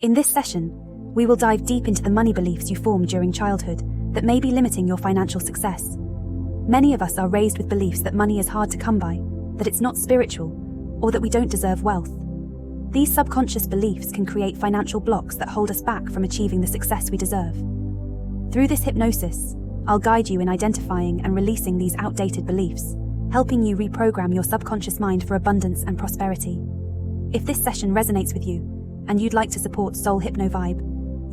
In this session, we will dive deep into the money beliefs you formed during childhood that may be limiting your financial success. Many of us are raised with beliefs that money is hard to come by, that it's not spiritual, or that we don't deserve wealth. These subconscious beliefs can create financial blocks that hold us back from achieving the success we deserve. Through this hypnosis, I'll guide you in identifying and releasing these outdated beliefs, helping you reprogram your subconscious mind for abundance and prosperity. If this session resonates with you, and you'd like to support Soul Hypno Vibe,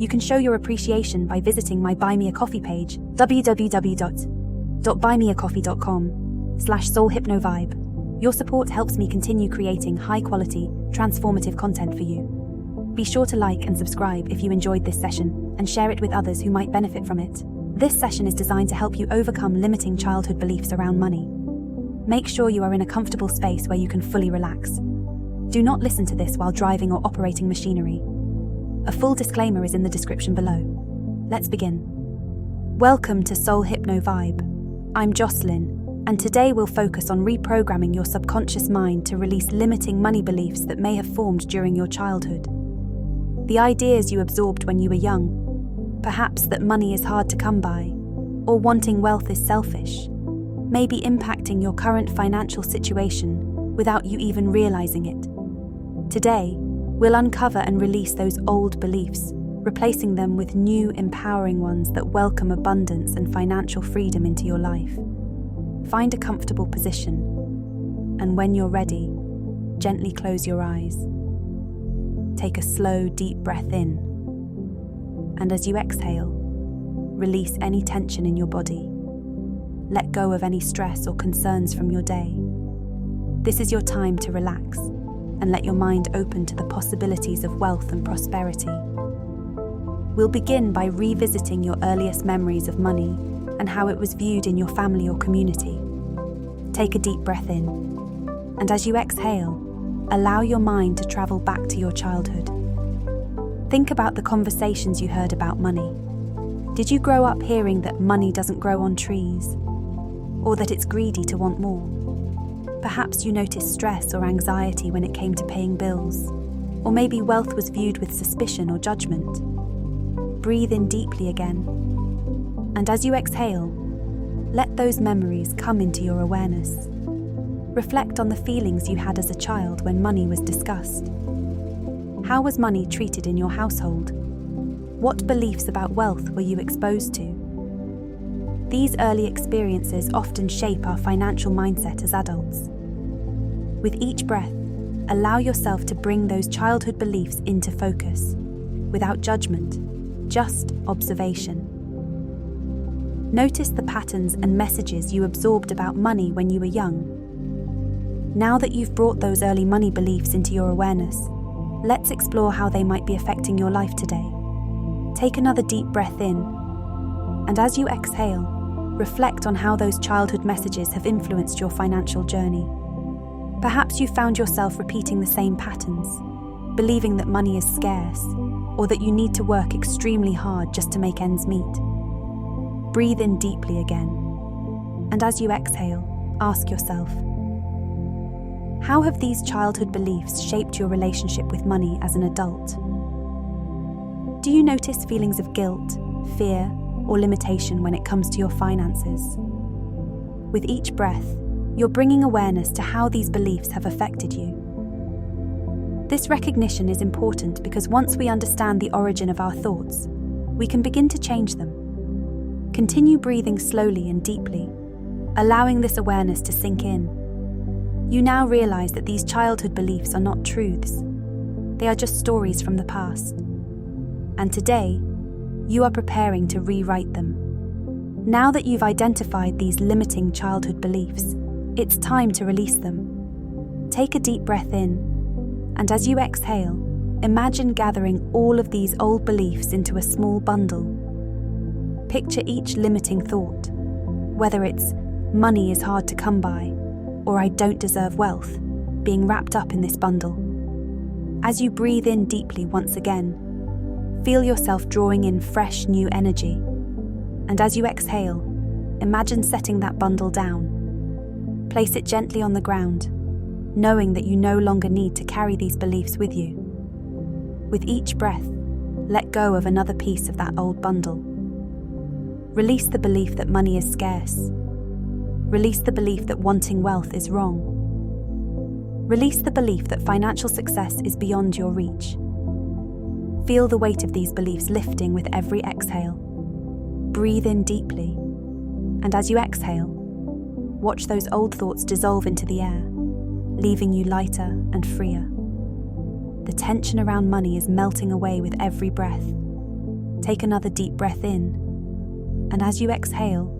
you can show your appreciation by visiting my Buy Me a Coffee page, www.buymeacoffee.com/soulhypnovibe. Your support helps me continue creating high-quality, transformative content for you. Be sure to like and subscribe if you enjoyed this session, and share it with others who might benefit from it. This session is designed to help you overcome limiting childhood beliefs around money. Make sure you are in a comfortable space where you can fully relax. Do not listen to this while driving or operating machinery. A full disclaimer is in the description below. Let's begin. Welcome to Soul Hypno Vibe. I'm Jocelyn, and today we'll focus on reprogramming your subconscious mind to release limiting money beliefs that may have formed during your childhood. The ideas you absorbed when you were young, perhaps that money is hard to come by, or wanting wealth is selfish, may be impacting your current financial situation without you even realizing it. Today, we'll uncover and release those old beliefs, replacing them with new, empowering ones that welcome abundance and financial freedom into your life. Find a comfortable position, and when you're ready, gently close your eyes. Take a slow, deep breath in, and as you exhale, release any tension in your body. Let go of any stress or concerns from your day. This is your time to relax and let your mind open to the possibilities of wealth and prosperity. We'll begin by revisiting your earliest memories of money and how it was viewed in your family or community. Take a deep breath in, and as you exhale, allow your mind to travel back to your childhood. Think about the conversations you heard about money. Did you grow up hearing that money doesn't grow on trees, or that it's greedy to want more? Perhaps you noticed stress or anxiety when it came to paying bills, or maybe wealth was viewed with suspicion or judgment. Breathe in deeply again, and as you exhale, let those memories come into your awareness. Reflect on the feelings you had as a child when money was discussed. How was money treated in your household? What beliefs about wealth were you exposed to? These early experiences often shape our financial mindset as adults. With each breath, allow yourself to bring those childhood beliefs into focus, without judgment, just observation. Notice the patterns and messages you absorbed about money when you were young. Now that you've brought those early money beliefs into your awareness, let's explore how they might be affecting your life today. Take another deep breath in, and as you exhale, reflect on how those childhood messages have influenced your financial journey. Perhaps you found yourself repeating the same patterns, believing that money is scarce, or that you need to work extremely hard just to make ends meet. Breathe in deeply again, and as you exhale, ask yourself, how have these childhood beliefs shaped your relationship with money as an adult? Do you notice feelings of guilt, fear, or limitation when it comes to your finances? With each breath, you're bringing awareness to how these beliefs have affected you. This recognition is important because once we understand the origin of our thoughts, we can begin to change them. Continue breathing slowly and deeply, allowing this awareness to sink in. You now realize that these childhood beliefs are not truths. They are just stories from the past. And today, you are preparing to rewrite them. Now that you've identified these limiting childhood beliefs, it's time to release them. Take a deep breath in, and as you exhale, imagine gathering all of these old beliefs into a small bundle. Picture each limiting thought, whether it's money is hard to come by, or I don't deserve wealth, being wrapped up in this bundle. As you breathe in deeply once again, feel yourself drawing in fresh new energy. And as you exhale, imagine setting that bundle down. Place it gently on the ground, knowing that you no longer need to carry these beliefs with you. With each breath, let go of another piece of that old bundle. Release the belief that money is scarce. Release the belief that wanting wealth is wrong. Release the belief that financial success is beyond your reach. Feel the weight of these beliefs lifting with every exhale. Breathe in deeply, and as you exhale, watch those old thoughts dissolve into the air, leaving you lighter and freer. The tension around money is melting away with every breath. Take another deep breath in, and as you exhale,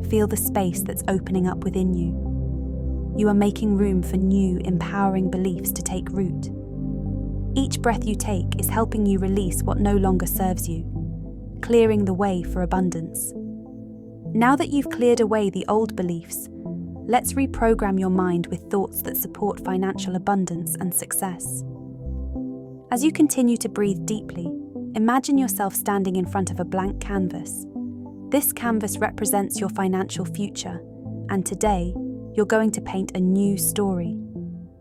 feel the space that's opening up within you. You are making room for new, empowering beliefs to take root. Each breath you take is helping you release what no longer serves you, clearing the way for abundance. Now that you've cleared away the old beliefs, let's reprogram your mind with thoughts that support financial abundance and success. As you continue to breathe deeply, imagine yourself standing in front of a blank canvas. This canvas represents your financial future, and today, you're going to paint a new story,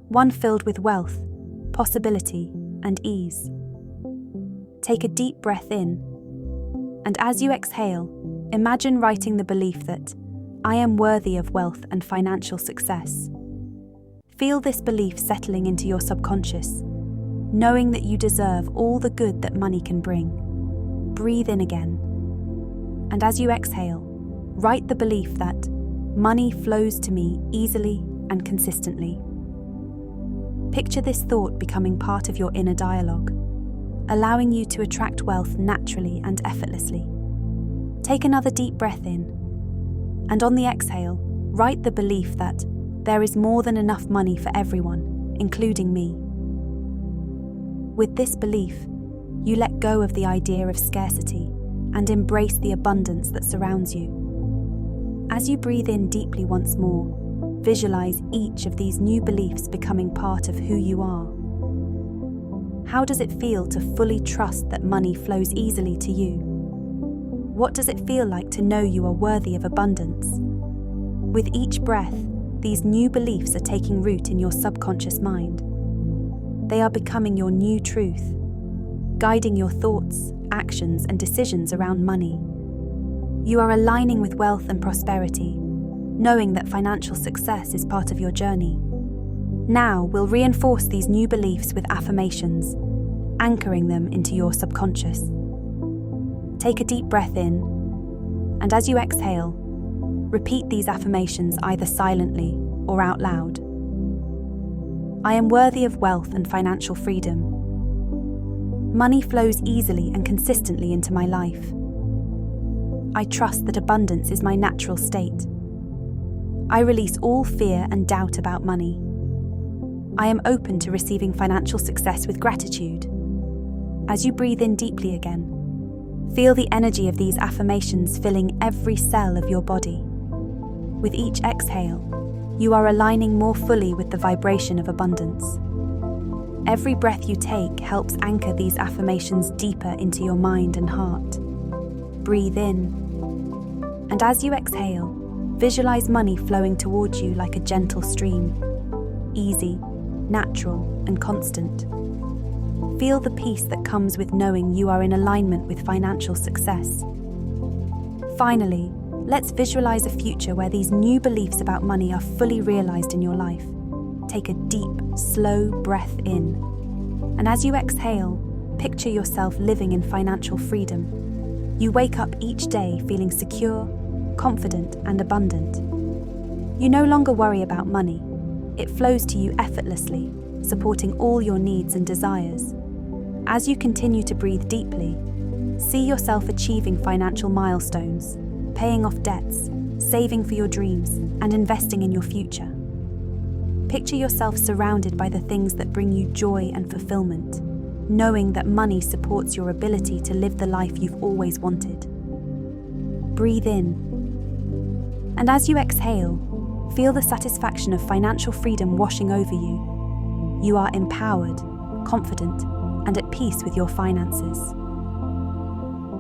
one filled with wealth, possibility, and ease. Take a deep breath in, and as you exhale, imagine writing the belief that I am worthy of wealth and financial success. Feel this belief settling into your subconscious, knowing that you deserve all the good that money can bring. Breathe in again, and as you exhale, write the belief that money flows to me easily and consistently. Picture this thought becoming part of your inner dialogue, allowing you to attract wealth naturally and effortlessly. Take another deep breath in, and on the exhale, write the belief that there is more than enough money for everyone, including me. With this belief, you let go of the idea of scarcity and embrace the abundance that surrounds you. As you breathe in deeply once more, visualize each of these new beliefs becoming part of who you are. How does it feel to fully trust that money flows easily to you? What does it feel like to know you are worthy of abundance? With each breath, these new beliefs are taking root in your subconscious mind. They are becoming your new truth, guiding your thoughts, actions, and decisions around money. You are aligning with wealth and prosperity, knowing that financial success is part of your journey. Now we'll reinforce these new beliefs with affirmations, anchoring them into your subconscious. Take a deep breath in, and as you exhale, repeat these affirmations either silently or out loud. I am worthy of wealth and financial freedom. Money flows easily and consistently into my life. I trust that abundance is my natural state. I release all fear and doubt about money. I am open to receiving financial success with gratitude. As you breathe in deeply again, feel the energy of these affirmations filling every cell of your body. With each exhale, you are aligning more fully with the vibration of abundance. Every breath you take helps anchor these affirmations deeper into your mind and heart. Breathe in, and as you exhale, visualize money flowing towards you like a gentle stream, easy, natural, and constant. Feel the peace that comes with knowing you are in alignment with financial success. Finally, let's visualize a future where these new beliefs about money are fully realized in your life. Take a deep, slow breath in, and as you exhale, picture yourself living in financial freedom. You wake up each day feeling secure, confident, and abundant. You no longer worry about money. It flows to you effortlessly, supporting all your needs and desires. As you continue to breathe deeply, see yourself achieving financial milestones, paying off debts, saving for your dreams, and investing in your future. Picture yourself surrounded by the things that bring you joy and fulfillment, knowing that money supports your ability to live the life you've always wanted. Breathe in, and as you exhale, feel the satisfaction of financial freedom washing over you. You are empowered, confident, and at peace with your finances.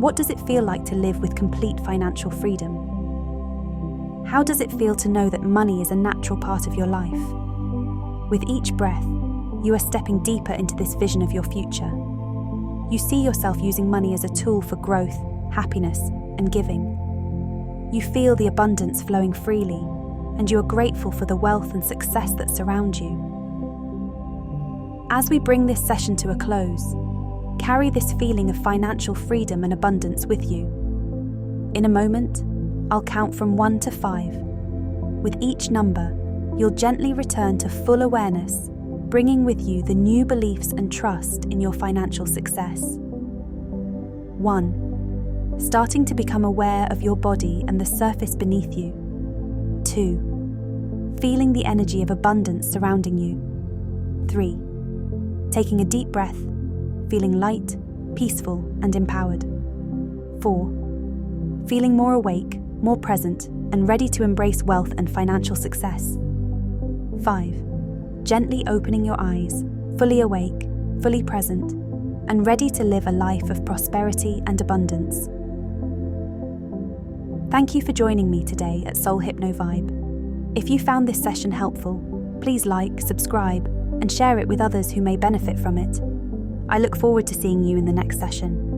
What does it feel like to live with complete financial freedom? How does it feel to know that money is a natural part of your life? With each breath, you are stepping deeper into this vision of your future. You see yourself using money as a tool for growth, happiness, and giving. You feel the abundance flowing freely, and you are grateful for the wealth and success that surround you. As we bring this session to a close, carry this feeling of financial freedom and abundance with you. In a moment, I'll count from 1 to 5. With each number, you'll gently return to full awareness, bringing with you the new beliefs and trust in your financial success. 1. Starting to become aware of your body and the surface beneath you. 2. Feeling the energy of abundance surrounding you. 3. Taking a deep breath, feeling light, peaceful, and empowered. 4. Feeling more awake, more present, and ready to embrace wealth and financial success. 5. Gently opening your eyes, fully awake, fully present, and ready to live a life of prosperity and abundance. Thank you for joining me today at Soul Hypno Vibe. If you found this session helpful, please like, subscribe, and share it with others who may benefit from it. I look forward to seeing you in the next session.